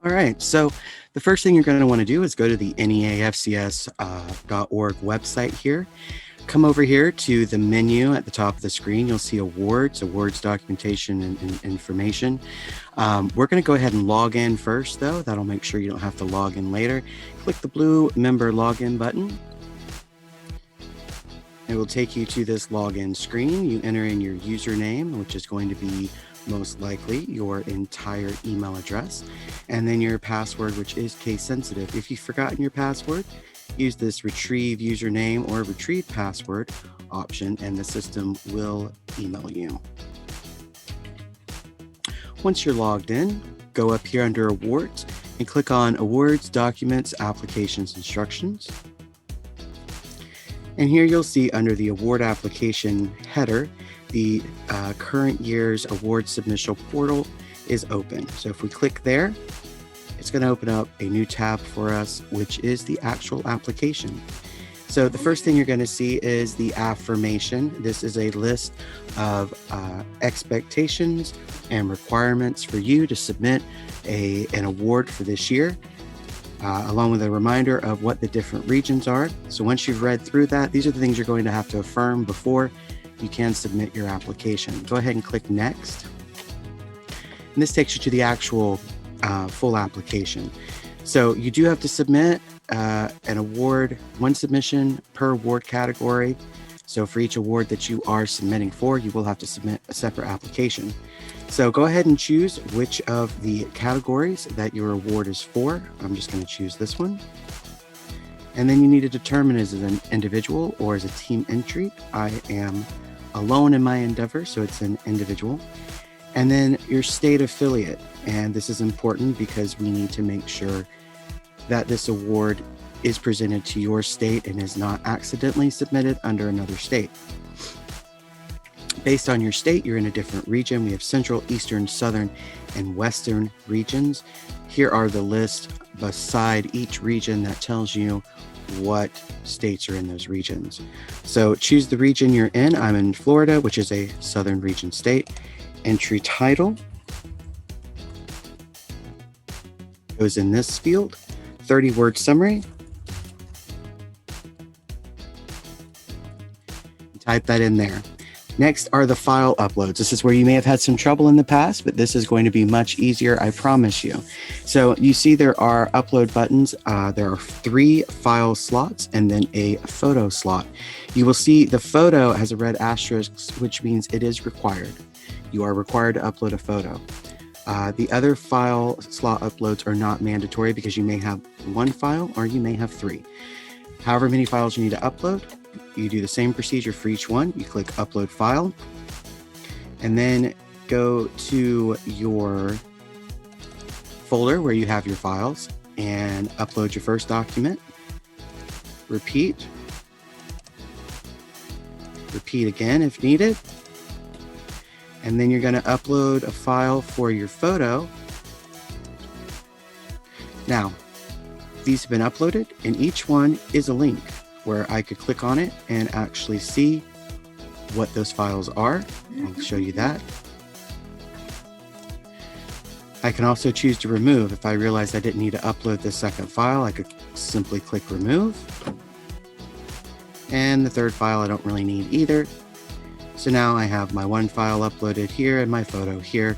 All right, so the first thing you're going to want to do is go to the neafcs.org website here. Come over here to the menu at the top of the screen. You'll see awards, documentation, and information. We're going to go ahead and log in first, though. That'll make sure you don't have to log in later. Click the blue member login button. It will take you to this login screen. You enter in your username, which is going to be most likely your entire email address, and then your password, which is case sensitive. If you've forgotten your password, use this retrieve username or retrieve password option, and the system will email you. Once you're logged in, go up here under awards and click on awards, documents, applications, instructions. And here you'll see under the award application header, the current year's award submission portal is open. So if we click there, it's going to open up a new tab for us, which is the actual application. So the first thing you're going to see is the affirmation. This is a list of expectations and requirements for you to submit an award for this year, along with a reminder of what the different regions are. So once you've read through that, these are the things you're going to have to affirm before you can submit your application. Go ahead and click next. And this takes you to the actual full application. So you do have to submit an award, one submission per award category. So for each award that you are submitting for, you will have to submit a separate application. So go ahead and choose which of the categories that your award is for. I'm just going to choose this one. And then you need to determine as an individual or as a team entry. I am alone in my endeavor, so it's an individual. And then your state affiliate. And this is important because we need to make sure that this award is presented to your state and is not accidentally submitted under another state. Based on your state, you're in a different region. We have central, eastern, southern, and western regions. Here are the list beside each region that tells you what states are in those regions. So choose the region you're in. I'm in Florida, which is a southern region state. Entry title goes in this field. 30-word summary. Type that in there. Next are the file uploads. This is where you may have had some trouble in the past, but this is going to be much easier, I promise you. So you see there are upload buttons. There are 3 file slots and then a photo slot. You will see the photo has a red asterisk, which means it is required. You are required to upload a photo. The other file slot uploads are not mandatory because you may have 1 file or you may have 3. However many files you need to upload, you do the same procedure for each one. You click upload file and then go to your folder where you have your files and upload your first document. Repeat again if needed. And then you're going to upload a file for your photo. Now, these have been uploaded and each one is a link where I could click on it and actually see what those files are. I'll show you that. I can also choose to remove. If I realized I didn't need to upload this second file, I could simply click remove. And the third file I don't really need either. So now I have my 1 file uploaded here and my photo here.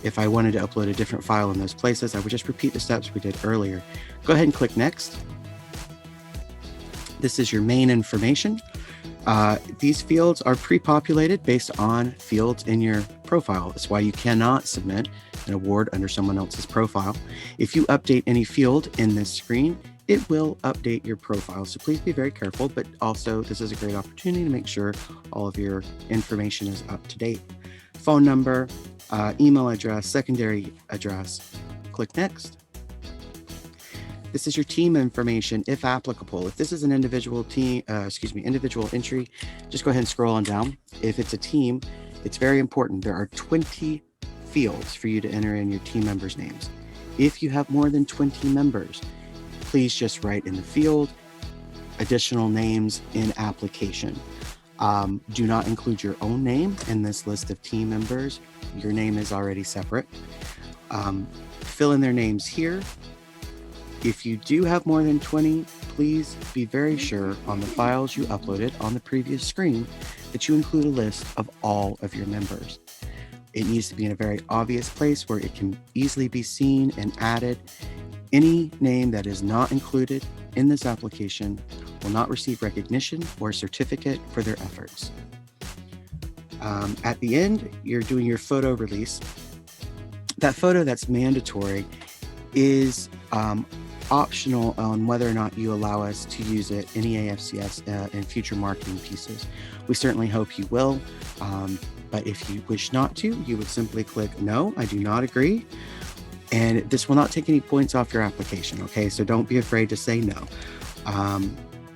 If I wanted to upload a different file in those places, I would just repeat the steps we did earlier. Go ahead and click next. This is your main information. These fields are pre-populated based on fields in your profile. That's why you cannot submit an award under someone else's profile. If you update any field in this screen, it will update your profile. So please be very careful, but also this is a great opportunity to make sure all of your information is up to date. Phone number, email address, secondary address. Click next. This is your team information, if applicable. If this is an individual individual entry, just go ahead and scroll on down. If it's a team, it's very important. There are 20 fields for you to enter in your team members' names. If you have more than 20 members, please just write in the field additional names in application. Do not include your own name in this list of team members. Your name is already separate. fill in their names here. If you do have more than 20, please be very sure on the files you uploaded on the previous screen that you include a list of all of your members. It needs to be in a very obvious place where it can easily be seen and added. Any name that is not included in this application will not receive recognition or certificate for their efforts. At the end, you're doing your photo release. That photo that's mandatory is optional on whether or not you allow us to use it in EAFCS in future marketing pieces. We certainly hope you will, but if you wish not to, you would simply click no, I do not agree. And this will not take any points off your application, okay? So don't be afraid to say no.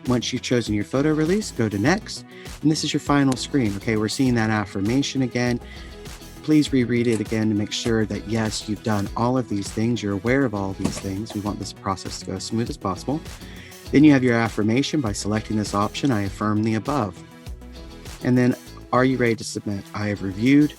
Once you've chosen your photo release, go to next, and this is your final screen, okay? We're seeing that affirmation again. Please reread it again to make sure that, yes, you've done all of these things. You're aware of all of these things. We want this process to go as smooth as possible. Then you have your affirmation by selecting this option, I affirm the above. And then, are you ready to submit? I have reviewed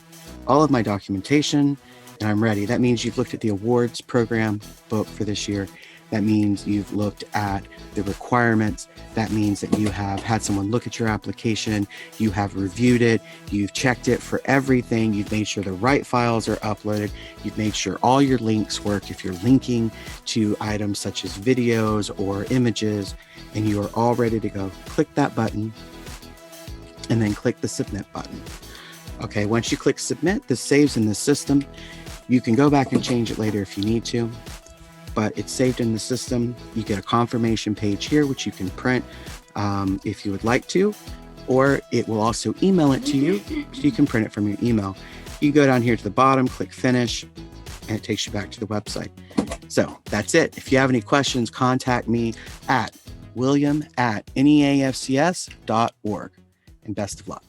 all of my documentation and I'm ready. That means you've looked at the awards program book for this year. That means you've looked at the requirements. That means that you have had someone look at your application. You have reviewed it. You've checked it for everything. You've made sure the right files are uploaded. You've made sure all your links work. If you're linking to items such as videos or images, and you are all ready to go, click that button and then click the submit button. Okay, once you click submit, this saves in the system. You can go back and change it later if you need to, but it's saved in the system. You get a confirmation page here, which you can print if you would like to, or it will also email it to you, so you can print it from your email. You go down here to the bottom, click finish, and it takes you back to the website. So that's it. If you have any questions, contact me at william@neafcs.org, and best of luck.